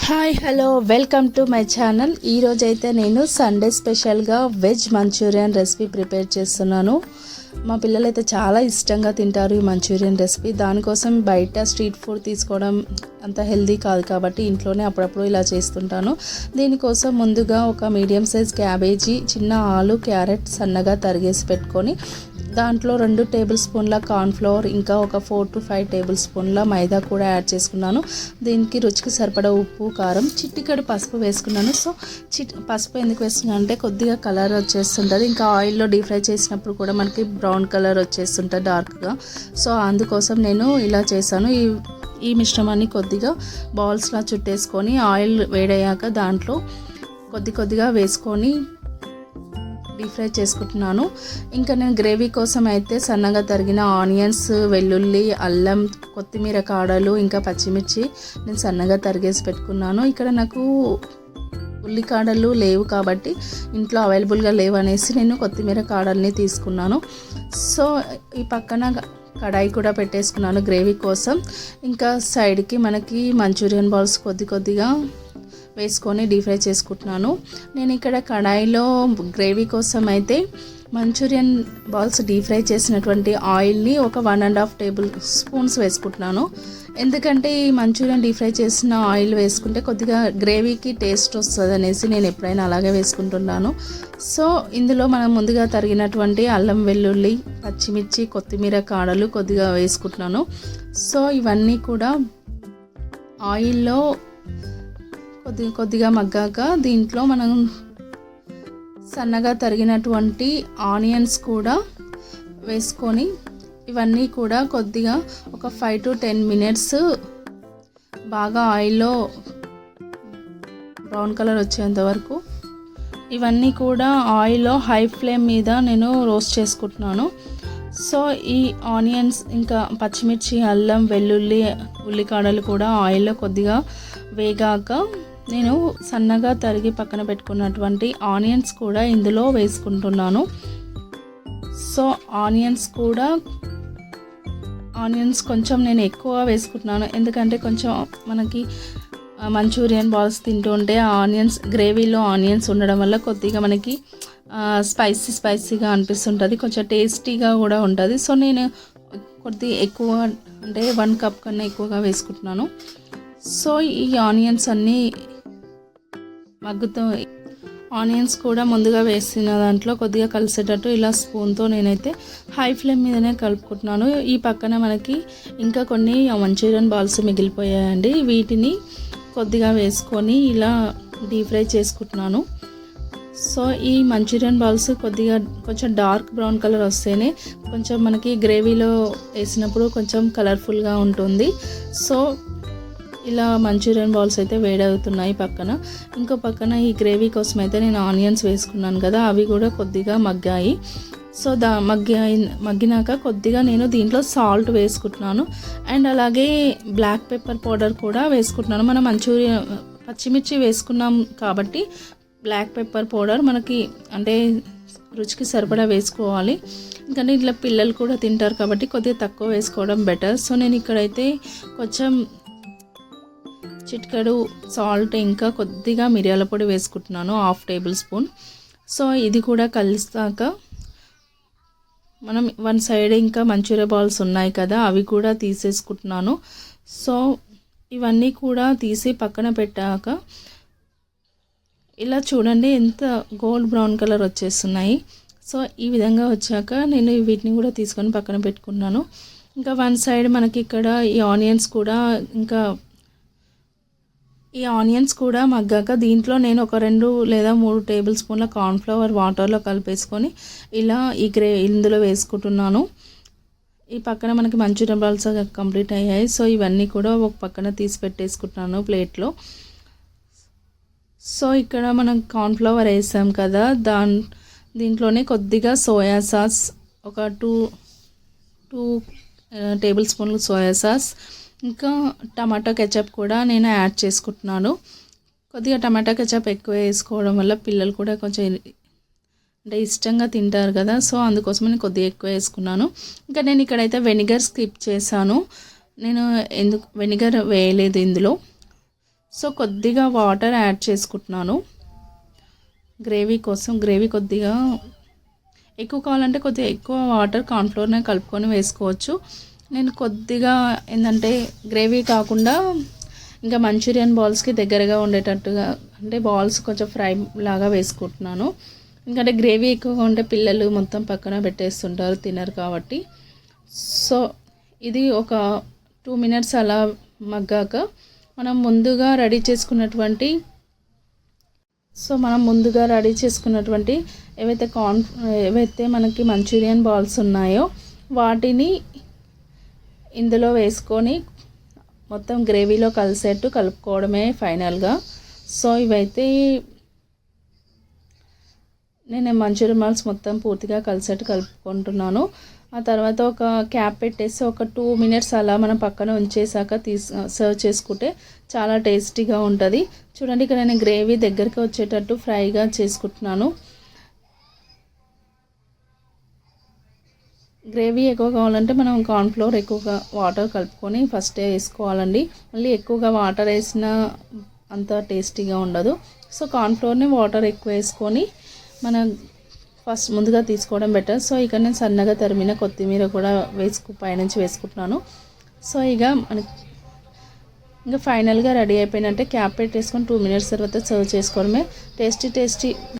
Hi hello welcome to my channel. ఈరోజైతే నేను Sunday స్పెషల్గా వెజ్ మంచూరియన్ రెసిపీ ప్రిపేర్ చేస్తున్నాను. మా పిల్లలైతే చాలా ఇష్టంగా తింటారు ఈ మంచూరియన్ రెసిపీ. దానికోసం బయట స్ట్రీట్ ఫుడ్ తీసుకోవడం అంత హెల్దీ కాదు కాబట్టి ఇంట్లోనే అప్పుడప్పుడు ఇలా చేస్తుంటాను. దీనికోసం ముందుగా ఒక మీడియం సైజ్ క్యాబేజీ, చిన్న ఆలు, క్యారెట్ సన్నగా తరిగేసి పెట్టుకొని దాంట్లో 2 టేబుల్ స్పూన్ల కార్న్ఫ్లవర్, ఇంకా ఒక 4 to 5 టేబుల్ స్పూన్ల మైదా కూడా యాడ్ చేసుకున్నాను. దీనికి రుచికి సరిపడా ఉప్పు, కారం, చిటికెడు పసుపు వేసుకున్నాను. సో పసుపు ఎందుకు వేసుకున్నాను అంటే కొద్దిగా కలర్ వచ్చేస్తుంటుంది. ఇంకా ఆయిల్లో డీప్ ఫ్రై చేసినప్పుడు కూడా మనకి బ్రౌన్ కలర్ వచ్చేస్తుంటుంది డార్క్గా. సో అందుకోసం నేను ఇలా చేశాను. ఈ మిశ్రమాన్ని కొద్దిగా బాల్స్లా చుట్టేసుకొని ఆయిల్ వేడయ్యాక దాంట్లో కొద్దిగా వేసుకొని డీప్ ఫ్రై చేసుకుంటున్నాను. ఇంకా నేను గ్రేవీ కోసం అయితే సన్నగా తరిగిన ఆనియన్స్, వెల్లుల్లి, అల్లం, కొత్తిమీర కాడలు, ఇంకా పచ్చిమిర్చి నేను సన్నగా తరిగేసి పెట్టుకున్నాను. ఇక్కడ నాకు ఉల్లికాడలు లేవు కాబట్టి ఇంట్లో అవైలబుల్గా లేవు అనేసి నేను కొత్తిమీర కాడల్ని తీసుకున్నాను. సో ఈ పక్కన కడాయి కూడా పెట్టేసుకున్నాను గ్రేవీ కోసం. ఇంకా సైడ్కి మనకి మంచూరియన్ బాల్స్ కొద్దిగా వేసుకొని డీప్ ఫ్రై చేసుకుంటున్నాను. నేను ఇక్కడ కడాయిలో గ్రేవీ కోసం అయితే మంచూరియన్ బాల్స్ డీప్ ఫ్రై చేసినటువంటి ఆయిల్ని ఒక 1.5 టేబుల్ స్పూన్స్ వేసుకుంటున్నాను. ఎందుకంటే ఈ మంచూరియన్ డీప్ ఫ్రై చేసిన ఆయిల్ వేసుకుంటే కొద్దిగా గ్రేవీకి టేస్ట్ వస్తుంది అనేసి నేను ఎప్పుడైనా అలాగే వేసుకుంటున్నాను. సో ఇందులో మనం ముందుగా తరిగినటువంటి అల్లం, వెల్లుల్లి, పచ్చిమిర్చి, కొత్తిమీర కాడలు కొద్దిగా వేసుకుంటున్నాను. సో ఇవన్నీ కూడా ఆయిల్లో కొద్దిగా మగ్గాక దీంట్లో మనం సన్నగా తరిగినటువంటి ఆనియన్స్ కూడా వేసుకొని ఇవన్నీ కూడా కొద్దిగా ఒక 5 to 10 మినిట్స్ బాగా ఆయిల్లో బ్రౌన్ కలర్ వచ్చేంత వరకు ఇవన్నీ కూడా ఆయిల్లో హై ఫ్లేమ్ మీద నేను రోస్ట్ చేసుకుంటున్నాను. సో ఈ ఆనియన్స్, ఇంకా పచ్చిమిర్చి, అల్లం, వెల్లుల్లి, ఉల్లికాడలు కూడా ఆయిల్లో కొద్దిగా వేగాక నేను సన్నగా తరిగి పక్కన పెట్టుకున్నటువంటి ఆనియన్స్ కూడా ఇందులో వేసుకుంటున్నాను. సో ఆనియన్స్ కొంచెం నేను ఎక్కువ వేసుకుంటున్నాను. ఎందుకంటే కొంచెం మనకి మంచూరియన్ బాల్స్ తింటుంటే ఆనియన్స్ గ్రేవీలో ఆనియన్స్ ఉండడం వల్ల కొద్దిగా మనకి స్పైసీగా అనిపిస్తుంటుంది, కొంచెం టేస్టీగా కూడా ఉంటుంది. సో నేను ఎక్కువ అంటే 1 కప్ కన్నా ఎక్కువగా వేసుకుంటున్నాను. సో ఈ ఆనియన్స్ అన్నీ ఆనియన్స్ కూడా ముందుగా వేసిన దాంట్లో కొద్దిగా కలిసేటట్టు ఇలా స్పూన్తో నేనైతే హై ఫ్లేమ్ మీదనే కలుపుకుంటున్నాను. ఈ పక్కన మనకి ఇంకా కొన్ని మంచూరియన్ బాల్స్ మిగిలిపోయాయండి. వీటిని కొద్దిగా వేసుకొని ఇలా డీప్ ఫ్రై చేసుకుంటున్నాను. సో ఈ మంచూరియన్ బాల్స్ కొంచెం డార్క్ బ్రౌన్ కలర్ వస్తేనే కొంచెం మనకి గ్రేవీలో వేసినప్పుడు కొంచెం కలర్ఫుల్గా ఉంటుంది. సో ఇలా మంచూరియన్ బాల్స్ అయితే వేడవుతున్నాయి పక్కన. ఇంకో పక్కన ఈ గ్రేవీ కోసం అయితే నేను ఆనియన్స్ వేసుకున్నాను కదా, అవి కూడా కొద్దిగా మగ్గాయి. సో మగ్గినాక కొద్దిగా నేను దీంట్లో సాల్ట్ వేసుకుంటున్నాను. అండ్ అలాగే బ్లాక్ పెప్పర్ పౌడర్ కూడా వేసుకుంటున్నాను. మనం పచ్చిమిర్చి వేసుకున్నాం కాబట్టి బ్లాక్ పెప్పర్ పౌడర్ మనకి అంటే రుచికి సరిపడా వేసుకోవాలి. ఎందుకంటే ఇట్లా పిల్లలు కూడా తింటారు కాబట్టి కొద్దిగా తక్కువ వేసుకోవడం బెటర్. సో నేను ఇక్కడైతే కొంచెం చిటికెడు సాల్ట్, ఇంకా కొద్దిగా మిరియాల పొడి వేసుకుంటున్నాను, 1/2 టేబుల్ స్పూన్. సో ఇది కూడా కలిసాక మనం 1 సైడ్ ఇంకా మంచూరియా బాల్స్ ఉన్నాయి కదా, అవి కూడా తీసేసుకుంటున్నాను. సో ఇవన్నీ కూడా తీసి పక్కన పెట్టాక ఇలా చూడండి ఎంత గోల్డ్ బ్రౌన్ కలర్ వచ్చేస్తున్నాయి. సో ఈ విధంగా వచ్చాక నేను వీటిని కూడా తీసుకొని పక్కన పెట్టుకున్నాను. ఇంకా 1 సైడ్ మనకి ఇక్కడ ఈ ఆనియన్స్ కూడా మగ్గాక దీంట్లో నేను ఒక 2 లేదా 3 టేబుల్ స్పూన్ల కార్న్ఫ్లవర్ వాటర్లో కలిపేసుకొని ఇలా ఇందులో వేసుకుంటున్నాను. ఈ పక్కన మనకి మంచూరియన్ బాల్స్ కంప్లీట్ అయ్యాయి. సో ఇవన్నీ కూడా ఒక పక్కన తీసి పెట్టేసుకుంటున్నాను ప్లేట్లో. సో ఇక్కడ మనం కార్న్ఫ్లవర్ వేసాం కదా, దీంట్లోనే కొద్దిగా సోయా సాస్, ఒక 2 టేబుల్ స్పూన్లు సోయా సాస్, ఇంకా టమాటో కెచప్ కూడా నేను యాడ్ చేసుకుంటున్నాను. కొద్దిగా టమాటో కెచప్ ఎక్కువ వేసుకోవడం వల్ల పిల్లలు కూడా కొంచెం అంటే ఇష్టంగా తింటారు కదా. సో అందుకోసం నేను కొద్దిగా ఎక్కువ వేసుకున్నాను. ఇంకా నేను ఇక్కడైతే వెనిగర్ స్కిప్ చేశాను, నేను వెనిగర్ వేయలేదు ఇందులో. సో కొద్దిగా వాటర్ యాడ్ చేసుకుంటున్నాను గ్రేవీ కోసం. గ్రేవీ కొద్దిగా ఎక్కువ కావాలంటే కొద్దిగా ఎక్కువ వాటర్ కార్న్ఫ్లోర్నే కలుపుకొని వేసుకోవచ్చు. నేను కొద్దిగా ఏంటంటే గ్రేవీ కాకుండా ఇంకా మంచూరియన్ బాల్స్కి దగ్గరగా ఉండేటట్టుగా అంటే బాల్స్ కొంచెం ఫ్రై లాగా వేసుకుంటున్నాను. ఎందుకంటే గ్రేవీ ఎక్కువగా ఉంటే పిల్లలు మొత్తం పక్కన పెట్టేస్తుంటారు, తినరు కాబట్టి. సో ఇది ఒక 2 మినిట్స్ అలా మగ్గాక మనం ముందుగా రెడీ చేసుకున్నటువంటి ఏవైతే మనకి మంచూరియన్ బాల్స్ ఉన్నాయో వాటిని ఇందులో వేసుకొని మొత్తం గ్రేవీలో కలిసేట్టు కలుపుకోవడమే ఫైనల్గా. సో ఇవైతే నేను మంచూరియన్ బాల్స్ మొత్తం పూర్తిగా కలిసేట్టు కలుపుకుంటున్నాను. ఆ తర్వాత ఒక క్యాప్ పెట్టేసి ఒక 2 మినిట్స్ అలా మనం పక్కన ఉంచేసాక సర్వ్ చేసుకుంటే చాలా టేస్టీగా ఉంటుంది. చూడండి, ఇక్కడ నేను గ్రేవీ దగ్గరికి వచ్చేటట్టు ఫ్రైగా చేసుకుంటున్నాను. గ్రేవీ ఎక్కువ కావాలంటే మనం కార్న్ఫ్లోర్ ఎక్కువగా వాటర్ కలుపుకొని ఫస్టే వేసుకోవాలండి. మళ్ళీ ఎక్కువగా వాటర్ వేసినా అంత టేస్టీగా ఉండదు. సో కార్న్ఫ్లోర్ని వాటర్ ఎక్కువ వేసుకొని మనం ఫస్ట్ ముందుగా తీసుకోవడం బెటర్. సో ఇక నేను సన్నగా తరిమిన కొత్తిమీర కూడా పైనుంచి వేసుకుంటున్నాను. సో ఇంకా ఫైనల్గా రెడీ అయిపోయినట్టే. క్యాప్ పెట్టేసుకొని 2 మినిట్స్ తర్వాత సర్వ్ చేసుకోవడమే. టేస్టీ